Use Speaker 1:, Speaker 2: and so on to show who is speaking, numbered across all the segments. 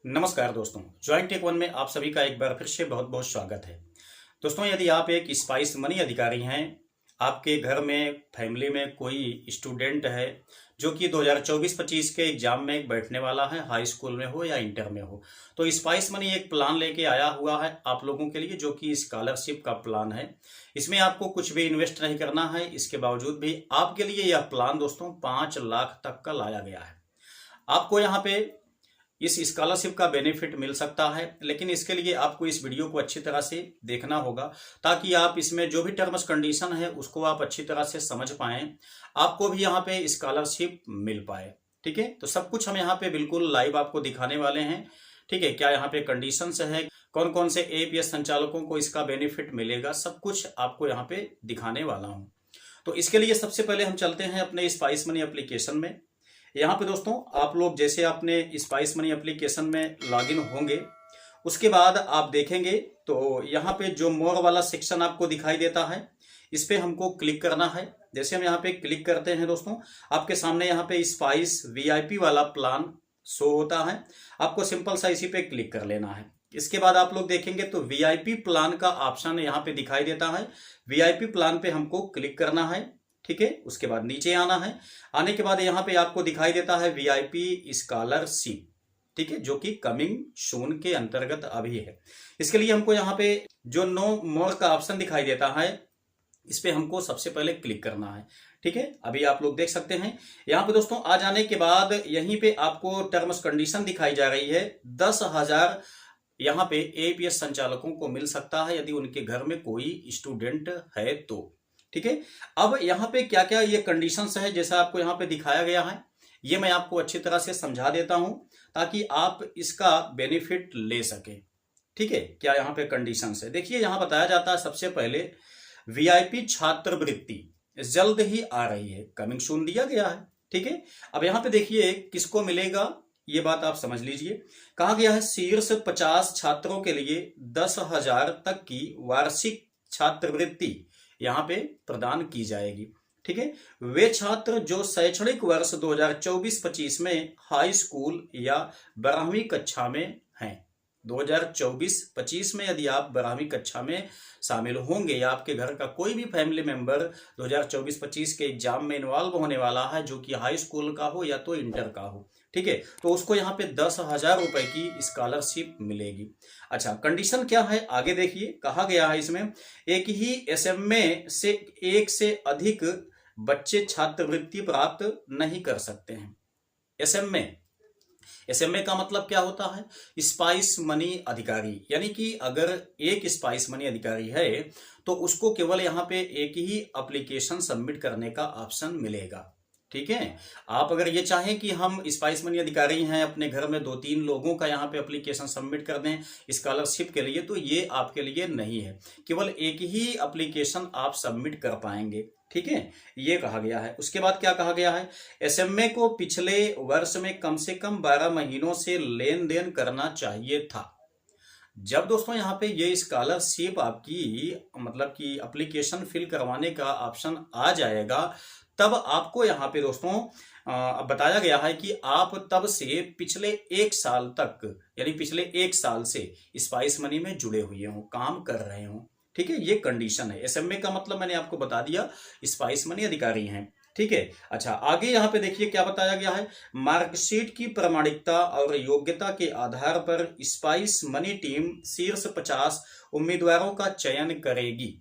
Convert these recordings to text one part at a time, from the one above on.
Speaker 1: नमस्कार दोस्तों, joint take one में आप सभी का एक बार फिर से बहुत बहुत स्वागत है। दोस्तों, यदि आप एक स्पाइस मनी अधिकारी हैं, आपके घर में फैमिली में कोई स्टूडेंट है जो कि 2024-25 के एग्जाम में बैठने वाला है, हाई स्कूल में हो या इंटर में हो, तो स्पाइस मनी एक प्लान लेके आया हुआ है आप लोगों के लिए, जो कि स्कॉलरशिप का प्लान है। इसमें आपको कुछ भी इन्वेस्ट नहीं करना है। इसके बावजूद भी आपके लिए यह प्लान दोस्तों 5 लाख तक का लाया गया है। आपको यहाँ पे इस स्कॉलरशिप का बेनिफिट मिल सकता है, लेकिन इसके लिए आपको इस वीडियो को अच्छी तरह से देखना होगा ताकि आप इसमें जो भी टर्म्स कंडीशन है उसको आप अच्छी तरह से समझ पाएं, आपको भी यहाँ पे स्कॉलरशिप मिल पाए। ठीक है, तो सब कुछ हम यहाँ पे बिल्कुल लाइव आपको दिखाने वाले हैं। ठीक है, क्या यहाँ पे कंडीशंस है, कौन कौन से एपीएस संचालकों को इसका बेनिफिट मिलेगा, सब कुछ आपको यहाँ पे दिखाने वाला हूँ। तो इसके लिए सबसे पहले हम चलते हैं अपने स्पाइस मनी एप्लीकेशन में। यहाँ पे दोस्तों आप लोग जैसे आपने स्पाइस मनी एप्लीकेशन में लॉगिन होंगे, उसके बाद आप देखेंगे तो यहाँ पे जो मोर वाला सेक्शन आपको दिखाई देता है, इस पे हमको क्लिक करना है। जैसे हम यहाँ पे क्लिक करते हैं दोस्तों, आपके सामने यहाँ पे स्पाइस वीआईपी वाला प्लान शो होता है। आपको सिंपल सा इसी पे क्लिक कर लेना है। इसके बाद आप लोग देखेंगे तो वीआईपी प्लान का ऑप्शन यहाँ पे दिखाई देता है। वीआईपी प्लान पे हमको क्लिक करना है। ठीक है, उसके बाद नीचे आना है। आने के बाद यहाँ पे आपको दिखाई देता है वीआईपी स्कॉलरशिप। ठीक है, जो कि कमिंग सून के अंतर्गत अभी है। इसके लिए हमको यहाँ पे जो नो मोर का ऑप्शन दिखाई देता है, इस पे हमको सबसे पहले क्लिक करना है। ठीक है, अभी आप लोग देख सकते हैं यहाँ पे दोस्तों आ जाने के बाद यहीं पे आपको टर्म्स कंडीशन दिखाई जा रही है। 10,000 यहाँ पे एपीएस संचालकों को मिल सकता है यदि उनके घर में कोई स्टूडेंट है तो। ठीक है, अब यहाँ पे क्या क्या ये कंडीशंस है जैसा आपको यहाँ पे दिखाया गया है, ये मैं आपको अच्छी तरह से समझा देता हूं ताकि आप इसका बेनिफिट ले सके। ठीक है, क्या यहाँ पे कंडीशंस है, देखिए यहाँ बताया जाता है सबसे पहले वीआईपी छात्रवृत्ति जल्द ही आ रही है, कमिंग सून दिया गया है। ठीक है, अब यहाँ पे देखिए किसको मिलेगा, ये बात आप समझ लीजिए। कहा गया है शीर्ष 50 छात्रों के लिए 10,000 तक की वार्षिक छात्रवृत्ति यहाँ पे प्रदान की जाएगी। ठीक है, वे छात्र जो शैक्षणिक वर्ष 2024-25 में हाई स्कूल या 12वीं कक्षा में हैं। 2024-25 में यदि आप 12वीं कक्षा में शामिल होंगे या आपके घर का कोई भी फैमिली मेंबर 2024-25 के एग्जाम में इन्वॉल्व होने वाला है, जो कि हाई स्कूल का हो या तो इंटर का हो, ठीक है, तो उसको यहाँ पे 10,000 रुपए की स्कॉलरशिप मिलेगी। अच्छा, कंडीशन क्या है आगे देखिए, कहा गया है इसमें एक ही एसएमए से एक से अधिक बच्चे छात्रवृत्ति प्राप्त नहीं कर सकते हैं। एसएमए एसएमए का मतलब क्या होता है, स्पाइस मनी अधिकारी, यानी कि अगर एक स्पाइस मनी अधिकारी है तो उसको केवल यहाँ पे एक ही एप्लीकेशन सबमिट करने का ऑप्शन मिलेगा। ठीक है, आप अगर ये चाहें कि हम स्पाइस मनी अधिकारी हैं, अपने घर में 2-3 लोगों का यहाँ पे एप्लीकेशन सबमिट कर दें स्कॉलरशिप के लिए, तो ये आपके लिए नहीं है। केवल एक ही एप्लीकेशन आप सबमिट कर पाएंगे। ठीक है, ये कहा गया है। उसके बाद क्या कहा गया है, एसएमए को पिछले वर्ष में कम से कम 12 महीनों से लेन देन करना चाहिए था। जब दोस्तों यहाँ पे ये स्कॉलरशिप आपकी मतलब कि एप्लीकेशन फिल करवाने का ऑप्शन आ जाएगा, तब आपको यहाँ पे दोस्तों बताया गया है कि आप तब से पिछले 1 साल तक, यानी पिछले 1 साल से स्पाइस मनी में जुड़े हुए हो, काम कर रहे हो। ठीक है, ये कंडीशन है। एसएमए का मतलब मैंने आपको बता दिया, स्पाइस मनी अधिकारी हैं। ठीक है, अच्छा आगे यहाँ पे देखिए क्या बताया गया है, मार्कशीट की प्रामाणिकता और योग्यता के आधार पर स्पाइस मनी टीम शीर्ष 50 उम्मीदवारों का चयन करेगी।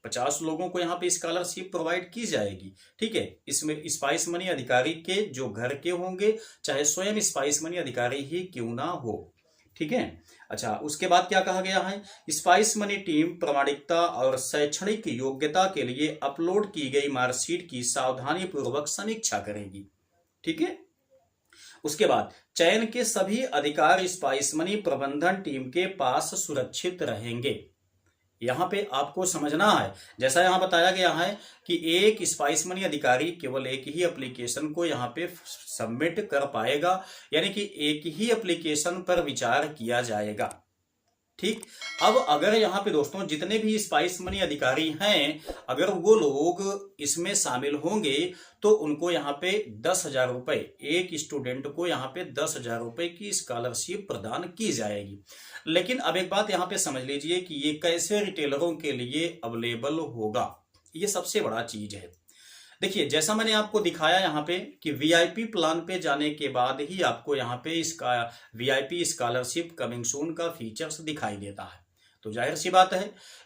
Speaker 1: 50 लोगों को यहाँ पे स्कॉलरशिप प्रोवाइड की जाएगी। ठीक है, इसमें स्पाइस मनी अधिकारी के जो घर के होंगे, चाहे स्वयं स्पाइस मनी अधिकारी ही क्यों ना हो। ठीक है, अच्छा उसके बाद क्या कहा गया है, स्पाइस मनी टीम प्रामाणिकता और शैक्षणिक योग्यता के लिए अपलोड की गई मार्कशीट की सावधानी पूर्वक समीक्षा करेगी। ठीक है, उसके बाद चयन के सभी अधिकार स्पाइस मनी प्रबंधन टीम के पास सुरक्षित रहेंगे। यहाँ पे आपको समझना है, जैसा यहाँ बताया गया है कि एक स्पाइस मनी अधिकारी केवल एक ही एप्लीकेशन को यहाँ पे सबमिट कर पाएगा, यानी कि एक ही एप्लीकेशन पर विचार किया जाएगा। ठीक। अब अगर यहाँ पे दोस्तों जितने भी स्पाइस मनी अधिकारी हैं, अगर वो लोग इसमें शामिल होंगे तो उनको यहाँ पे 10,000 रुपए, एक स्टूडेंट को यहाँ पे 10,000 रुपए की स्कॉलरशिप प्रदान की जाएगी। लेकिन अब एक बात यहाँ पे समझ लीजिए कि ये कैसे रिटेलरों के लिए अवेलेबल होगा, ये सबसे बड़ा चीज है। देखिए, जैसा मैंने आपको दिखाया यहाँ पे कि वीआईपी प्लान पे जाने के बाद ही आपको यहाँ पे इसका वीआईपी स्कॉलरशिप कमिंग सून का फीचर्स दिखाई देता है। तो जाहिर सी बात है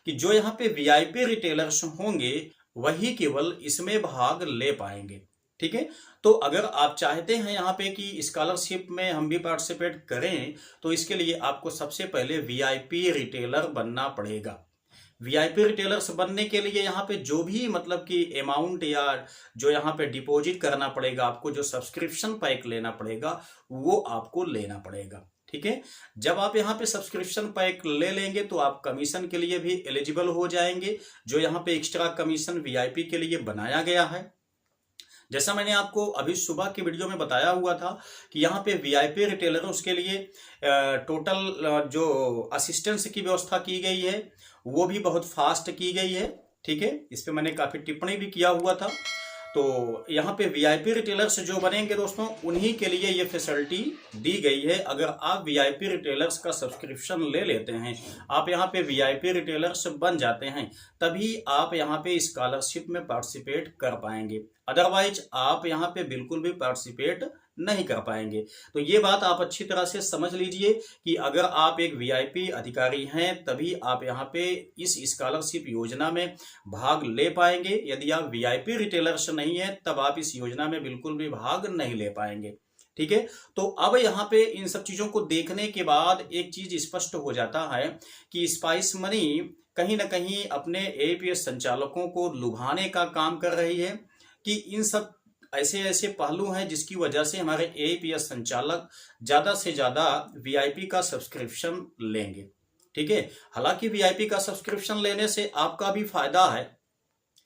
Speaker 1: कि जो यहाँ पे वीआईपी रिटेलर्स होंगे वही केवल इसमें भाग ले पाएंगे। ठीक है। तो अगर आप चाहते हैं यहाँ पे कि स्कॉलरशिप में हम भी पार्टिसिपेट करें, तो इसके लिए आपको सबसे पहले वीआईपी रिटेलर बनना पड़ेगा। वीआईपी रिटेलर्स बनने के लिए यहाँ पे जो भी मतलब कि अमाउंट या जो यहाँ पे डिपॉजिट करना पड़ेगा, आपको जो सब्सक्रिप्शन पैक लेना पड़ेगा वो आपको लेना पड़ेगा। ठीक है। जब आप यहाँ पे सब्सक्रिप्शन पैक ले लेंगे तो आप कमीशन के लिए भी एलिजिबल हो जाएंगे, जो यहाँ पे एक्स्ट्रा कमीशन वीआईपी के लिए बनाया गया है। जैसा मैंने आपको अभी सुबह की वीडियो में बताया हुआ था कि यहाँ पे वीआईपी रिटेलरों के लिए टोटल जो असिस्टेंस की व्यवस्था की गई है वो भी बहुत फास्ट की गई है। ठीक है। इस पे मैंने काफी टिप्पणी भी किया हुआ था। तो यहाँ पे वीआईपी रिटेलर्स जो बनेंगे दोस्तों, उन्हीं के लिए ये फैसिलिटी दी गई है। अगर आप वीआईपी रिटेलर्स का सब्सक्रिप्शन ले लेते हैं, आप यहाँ पे वीआईपी रिटेलर्स बन जाते हैं, तभी आप यहाँ पे स्कॉलरशिप में पार्टिसिपेट कर पाएंगे। अदरवाइज आप यहाँ पे बिल्कुल भी पार्टिसिपेट नहीं कर पाएंगे। तो ये बात आप अच्छी तरह से समझ लीजिए कि अगर आप एक वीआईपी अधिकारी हैं तभी आप यहाँ पे इस स्कॉलरशिप योजना में भाग ले पाएंगे। यदि आप वीआईपी रिटेलर्स नहीं है तब आप इस योजना में बिल्कुल भी भाग नहीं ले पाएंगे। ठीक है। तो अब यहाँ पे इन सब चीजों को देखने के बाद एक चीज स्पष्ट हो जाता है कि स्पाइस मनी कहीं ना कहीं अपने एपीएस संचालकों को लुभाने का काम कर रही है कि इन सब ऐसे ऐसे पहलू हैं जिसकी वजह से हमारे एपीएस संचालक ज्यादा से ज्यादा वीआईपी का सब्सक्रिप्शन लेंगे। ठीक है। हालांकि वीआईपी का सब्सक्रिप्शन लेने से आपका भी फायदा है,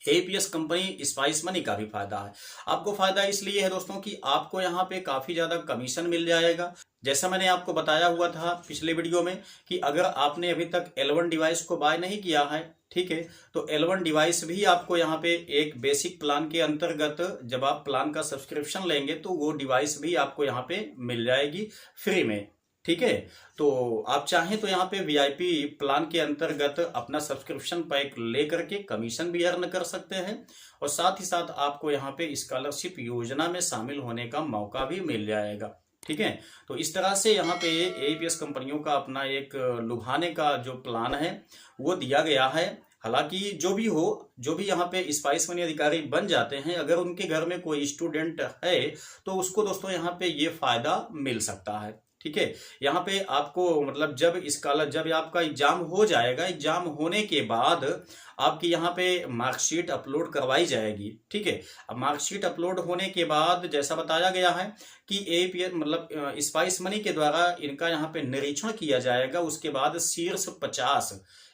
Speaker 1: एपीएस कंपनी स्पाइस मनी का भी फायदा है। आपको फायदा इसलिए है दोस्तों कि आपको यहाँ पे काफी ज्यादा कमीशन मिल जाएगा। जैसा मैंने आपको बताया हुआ था पिछले वीडियो में कि अगर आपने अभी तक L1 डिवाइस को बाय नहीं किया है, ठीक है, तो L1 डिवाइस भी आपको यहाँ पे एक बेसिक प्लान के अंतर्गत जब आप प्लान का सब्सक्रिप्शन लेंगे तो वो डिवाइस भी आपको यहाँ पे मिल जाएगी फ्री में। ठीक है। तो आप चाहें तो यहाँ पे वीआईपी प्लान के अंतर्गत अपना सब्सक्रिप्शन पैक ले करके कमीशन भी अर्न कर सकते हैं और साथ ही साथ आपको यहाँ पे स्कॉलरशिप योजना में शामिल होने का मौका भी मिल जाएगा। ठीक है। तो इस तरह से यहाँ पे एपीएस कंपनियों का अपना एक लुभाने का जो प्लान है वो दिया गया है। हालांकि जो भी हो, जो भी यहाँ पे स्पाइस मनी अधिकारी बन जाते हैं, अगर उनके घर में कोई स्टूडेंट है तो उसको दोस्तों यहाँ पे ये फायदा मिल सकता है। ठीक है। यहाँ पे आपको मतलब जब आपका एग्जाम हो जाएगा, एग्जाम होने के बाद आपकी यहाँ पे मार्कशीट अपलोड करवाई जाएगी। ठीक है। अब मार्कशीट अपलोड होने के बाद जैसा बताया गया है कि एपीएस मतलब स्पाइस मनी के द्वारा इनका यहाँ पे निरीक्षण किया जाएगा। उसके बाद शीर्ष 50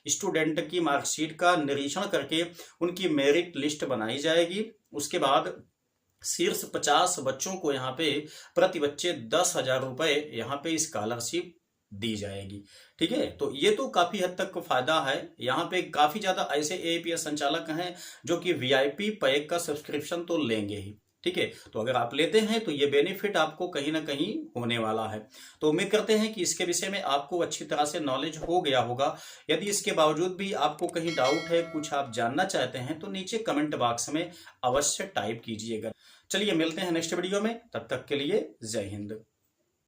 Speaker 1: स्टूडेंट की मार्कशीट का निरीक्षण करके उनकी मेरिट लिस्ट बनाई जाएगी। उसके बाद शीर्ष 50 बच्चों को यहाँ पे प्रति बच्चे 10,000 रुपए यहाँ पे स्कॉलरशिप दी जाएगी। ठीक है। तो ये तो काफी हद तक फायदा है। यहाँ पे काफी ज्यादा ऐसे एपीएस संचालक हैं जो कि वीआईपी पैक का सब्सक्रिप्शन तो लेंगे ही। ठीक है। तो अगर आप लेते हैं तो ये बेनिफिट आपको कहीं ना कहीं होने वाला है। तो उम्मीद करते हैं कि इसके विषय में आपको अच्छी तरह से नॉलेज हो गया होगा। यदि इसके बावजूद भी आपको कहीं डाउट है, कुछ आप जानना चाहते हैं, तो नीचे कमेंट बॉक्स में अवश्य टाइप कीजिएगा। चलिए मिलते हैं नेक्स्ट वीडियो में, तब तक के लिए जय हिंद।